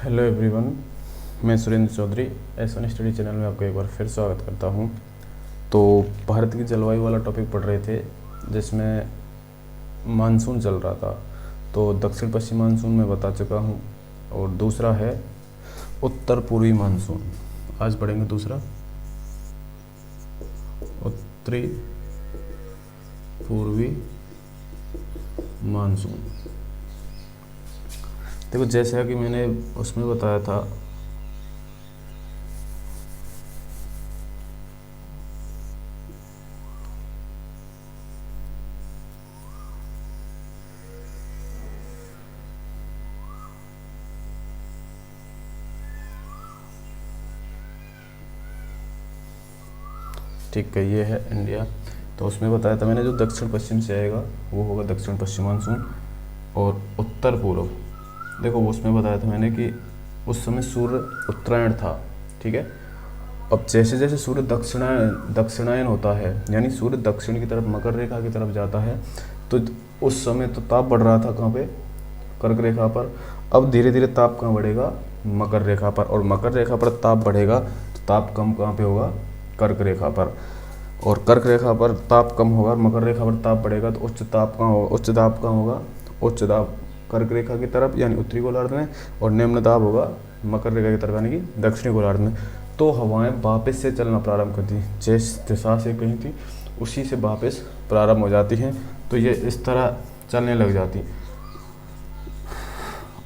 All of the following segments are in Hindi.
हेलो एवरीवन, मैं Surendra Chaudhary S1 study channel में आपका एक बार फिर स्वागत करता हूं। तो भारत की जलवायु वाला टॉपिक पढ़ रहे थे जिसमें मानसून चल रहा था। तो दक्षिण पश्चिम मानसून मैं बता चुका हूं और दूसरा है उत्तर पूर्वी मानसून। आज पढ़ेंगे दूसरा उत्तरी पूर्वी मानसून। देखो, जैसा कि मैंने उसमें बताया था ठीक है, ये है इंडिया। तो उसमें बताया था मैंने जो दक्षिण पश्चिम से आएगा वो होगा दक्षिण पश्चिम मानसून। और उत्तर पूर्व, देखो उसमें बताया था मैंने कि उस समय सूर्य उत्तरायण था, ठीक है। अब जैसे जैसे सूर्य दक्षिणायन होता है, यानी सूर्य दक्षिण की तरफ मकर रेखा की तरफ जाता है, तो उस समय तो ताप बढ़ रहा था कहाँ पे, कर्क रेखा पर। अब धीरे धीरे ताप कहाँ बढ़ेगा, मकर रेखा पर। और मकर रेखा पर ताप बढ़ेगा तो ताप कम कहाँ पे होगा, कर्क रेखा पर। और कर्क रेखा पर ताप कम होगा और मकर रेखा पर ताप बढ़ेगा तो उच्च ताप कहाँ होगा, उच्च दाब कहाँ होगा, उच्च दाब कर्क रेखा की तरफ यानी उत्तरी गोलार्ध में, और निम्न दाब होगा मकर रेखा की तरफ यानी कि दक्षिणी गोलार्ध में। तो हवाएं वापस से चलना प्रारंभ करती हैं, जिस दिशा से कहीं थी उसी से वापस प्रारंभ हो जाती हैं। तो ये इस तरह चलने लग जाती।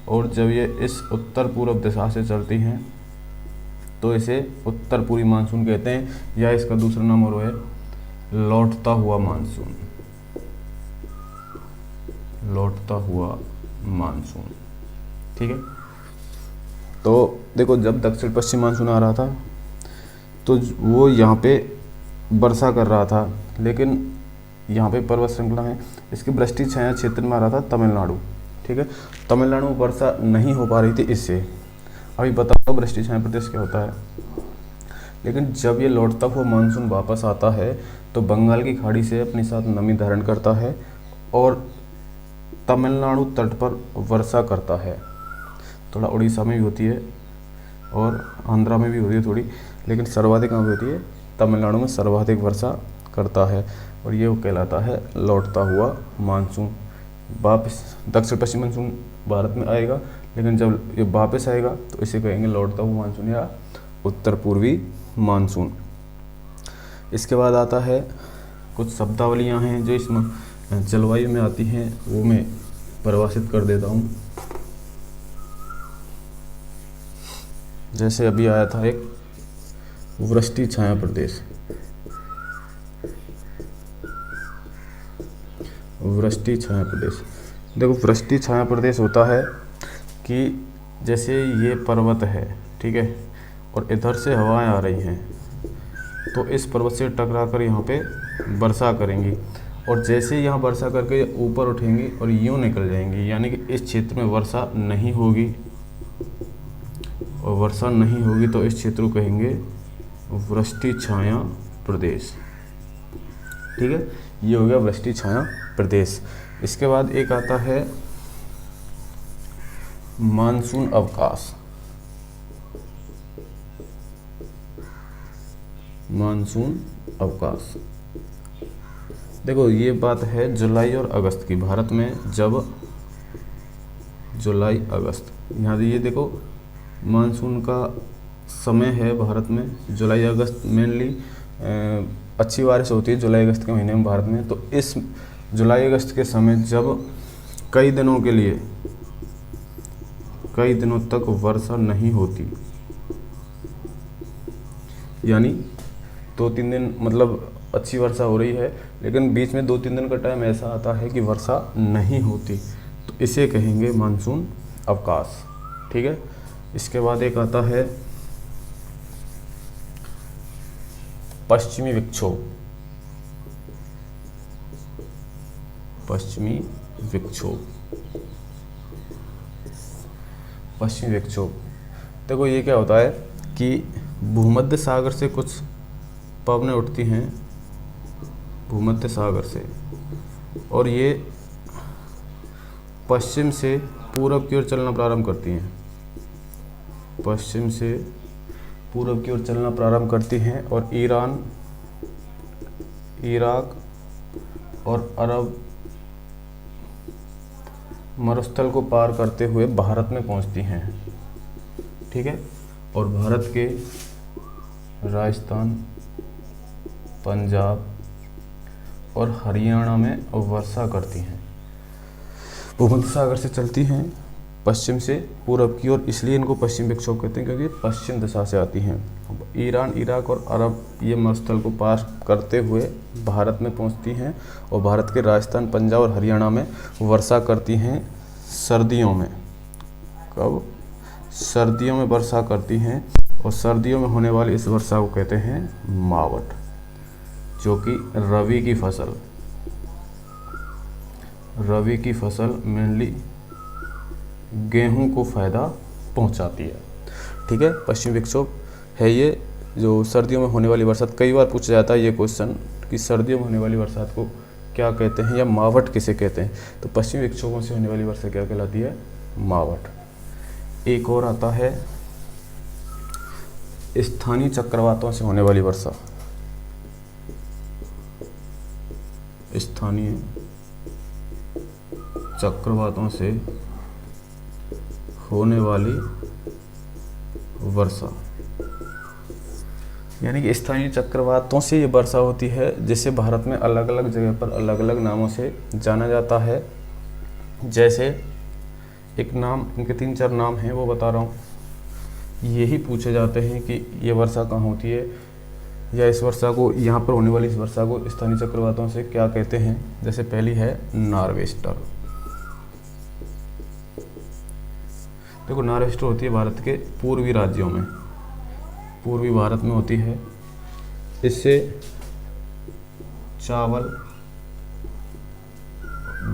और जब ये इस उत्तर पूर्व दिशा से चलती हैं तो इसे उत्तर पूर्वी मानसून कहते हैं, या इसका दूसरा नाम और है लौटता हुआ मानसून। लौटता हुआ मानसून, ठीक है। तो देखो, जब दक्षिण पश्चिम मानसून आ रहा था तो वो यहाँ पे वर्षा कर रहा था, लेकिन यहाँ पे पर्वत श्रृंखला है, इसकी वृष्टि छाया क्षेत्र में आ रहा था तमिलनाडु, ठीक है। तमिलनाडु में वर्षा नहीं हो पा रही थी इससे। अभी बताओ वृष्टि छाया प्रदेश क्या होता है। लेकिन जब ये लौटता हुआ मानसून वापस आता है तो बंगाल की खाड़ी से अपने साथ नमी धारण करता है और तमिलनाडु तट पर वर्षा करता है। थोड़ा उड़ीसा में भी होती है और आंध्रा में भी होती है थोड़ी, लेकिन सर्वाधिक कहाँ पे होती है, तमिलनाडु में सर्वाधिक वर्षा करता है। और ये कहलाता है लौटता हुआ मानसून। वापस दक्षिण पश्चिम मानसून भारत में आएगा, लेकिन जब ये वापस आएगा तो इसे कहेंगे लौटता हुआ मानसून या उत्तर पूर्वी मानसून। इसके बाद आता है कुछ शब्दावलियाँ हैं जो इसमें जलवायु में आती हैं, वो मैं परिभाषित कर देता हूँ। जैसे अभी आया था एक वृष्टि छाया प्रदेश। वृष्टि छाया प्रदेश, देखो वृष्टि छाया प्रदेश होता है कि जैसे ये पर्वत है, ठीक है, और इधर से हवाएं आ रही हैं तो इस पर्वत से टकराकर यहाँ पे वर्षा करेंगी, और जैसे यहाँ वर्षा करके ऊपर उठेंगी और यूँ निकल जाएंगी, यानी कि इस क्षेत्र में वर्षा नहीं होगी। और वर्षा नहीं होगी तो इस क्षेत्र को कहेंगे वृष्टि छाया प्रदेश, ठीक है। ये हो गया वृष्टि छाया प्रदेश। इसके बाद एक आता है मानसून अवकाश। मानसून अवकाश, देखो ये बात है जुलाई और अगस्त की। भारत में जब जुलाई अगस्त, यहाँ ये देखो मानसून का समय है भारत में जुलाई अगस्त। मेनली अच्छी बारिश होती है जुलाई अगस्त के महीने में भारत में। तो इस जुलाई अगस्त के समय जब कई दिनों के लिए, कई दिनों तक वर्षा नहीं होती, यानी 2-3 दिन मतलब अच्छी वर्षा हो रही है, लेकिन बीच में 2-3 दिन का टाइम ऐसा आता है कि वर्षा नहीं होती, तो इसे कहेंगे मानसून अवकाश, ठीक है। इसके बाद एक आता है पश्चिमी विक्षोभ। पश्चिमी विक्षोभ, पश्चिमी विक्षोभ, देखो ये क्या होता है कि भूमध्य सागर से कुछ पवनें उठती हैं, भूमध्य सागर से, और ये पश्चिम से पूरब की ओर चलना प्रारंभ करती हैं। पश्चिम से पूर्व की ओर चलना प्रारंभ करती हैं और ईरान, इराक और अरब मरुस्थल को पार करते हुए भारत में पहुंचती हैं। ठीक है, और भारत के राजस्थान, पंजाब और हरियाणा में वर्षा करती हैं। भूमध्य सागर से चलती हैं पश्चिम से पूर्व की ओर, इसलिए इनको पश्चिम विक्षोभ कहते हैं क्योंकि पश्चिम दिशा से आती हैं। ईरान, इराक और अरब ये मरुस्थल को पार करते हुए भारत में पहुंचती हैं और भारत के राजस्थान, पंजाब और हरियाणा में वर्षा करती हैं सर्दियों में। कब? सर्दियों में वर्षा करती हैं, और सर्दियों में होने वाली इस वर्षा को कहते हैं मावठ, जो कि रबी की फसल मेनली गेहूं को फ़ायदा पहुंचाती है। ठीक है, पश्चिम विक्षोभ है ये जो सर्दियों में होने वाली बरसात। कई बार पूछा जाता है ये क्वेश्चन कि सर्दियों में होने वाली बरसात को क्या कहते हैं या मावठ किसे कहते हैं, तो पश्चिमी विक्षोभों से होने वाली वर्षा क्या कहलाती है? मावठ। एक और आता है स्थानीय चक्रवातों से होने वाली वर्षा। स्थानीय चक्रवातों से होने वाली वर्षा, यानी कि स्थानीय चक्रवातों से ये वर्षा होती है, जिसे भारत में अलग अलग जगह पर अलग अलग नामों से जाना जाता है। जैसे एक नाम, इनके 3-4 नाम हैं वो बता रहा हूँ। यही पूछे जाते हैं कि ये वर्षा कहाँ होती है, या इस वर्षा को, यहाँ पर होने वाली इस वर्षा को स्थानीय चक्रवातों से क्या कहते हैं। जैसे पहली है नॉर्वेस्टर। देखो, नॉर्वेस्टर होती है भारत के पूर्वी राज्यों में, पूर्वी भारत में होती है। इससे चावल,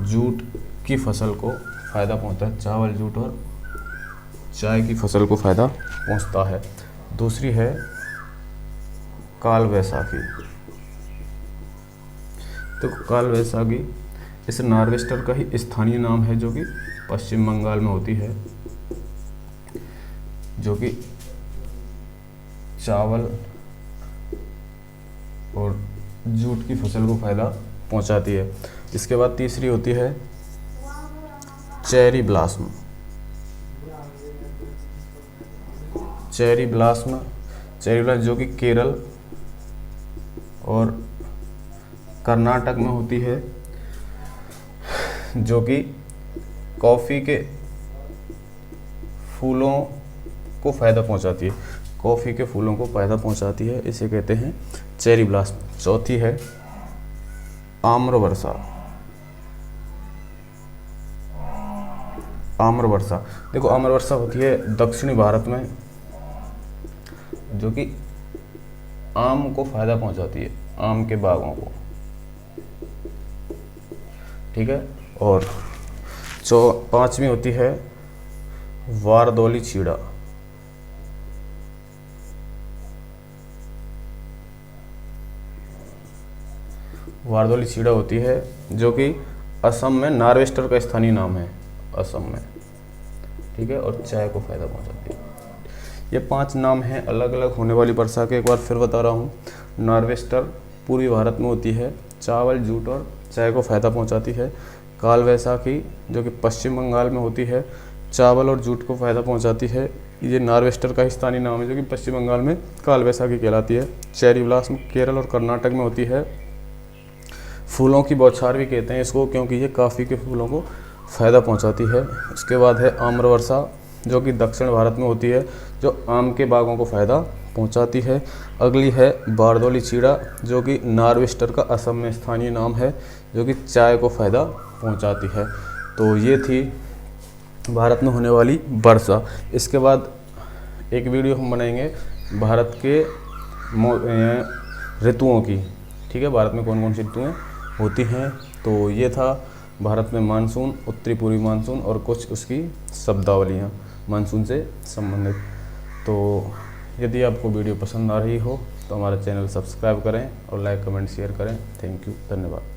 जूट की फसल को फ़ायदा पहुंचता है। चावल, जूट और चाय की फसल को फ़ायदा पहुंचता है। दूसरी है काल वैसाखी। तो काल वैसाखी इस नॉर्वेस्टर का ही स्थानीय नाम है, जो कि पश्चिम बंगाल में होती है, जो कि चावल और जूट की फसल को फ़ायदा पहुंचाती है। इसके बाद तीसरी होती है चेरी ब्लॉसम। चेरी ब्लॉसम जो कि केरल और कर्नाटक में होती है, जो कि कॉफ़ी के फूलों को फ़ायदा पहुंचाती है। कॉफ़ी के फूलों को फ़ायदा पहुंचाती है, इसे कहते हैं चेरी ब्लॉसम। चौथी है आम्र वर्षा। आम्र वर्षा, देखो आम्र वर्षा होती है दक्षिणी भारत में, जो कि आम को फ़ायदा पहुंचाती है, आम के बागों को। ठीक है, और पांचवी होती है वारदौली छीड़ा। वारदौली छीड़ा होती है, जो कि असम में नॉर्वेस्टर का स्थानीय नाम है, असम में। ठीक है, और चाय को फ़ायदा पहुंचाती है। ये 5 नाम हैं अलग अलग होने वाली वर्षा के। एक बार फिर बता रहा हूँ। नॉर्वेस्टर पूर्वी भारत में होती है, चावल, जूट और चाय को फ़ायदा पहुंचाती है। काल वैसाखी, जो कि पश्चिम बंगाल में होती है, चावल और जूट को फ़ायदा पहुंचाती है। ये नॉर्वेस्टर का स्थानीय नाम है, जो कि पश्चिम बंगाल में काल वैसाखी कहलाती है। चेरी ब्लॉसम केरल और कर्नाटक में होती है। फूलों की बौछार भी कहते हैं इसको, क्योंकि ये कॉफ़ी के फूलों को फ़ायदा पहुंचाती है। उसके बाद है आम्र वर्षा, जो कि दक्षिण भारत में होती है, जो आम के बागों को फ़ायदा पहुंचाती है। अगली है वारदौली छीड़ा, जो कि नॉर्वेस्टर का असम में स्थानीय नाम है, जो कि चाय को फ़ायदा पहुंचाती है। तो ये थी भारत में होने वाली वर्षा। इसके बाद एक वीडियो हम बनाएंगे भारत के ऋतुओं की। ठीक है, भारत में कौन कौन सी ऋतुएँ होती हैं। तो ये था भारत में मानसून, उत्तरी पूर्वी मानसून और कुछ उसकी शब्दावलियाँ मानसून से संबंधित। तो यदि आपको वीडियो पसंद आ रही हो तो हमारा चैनल सब्सक्राइब करें और लाइक, कमेंट, शेयर करें। थैंक यू, धन्यवाद।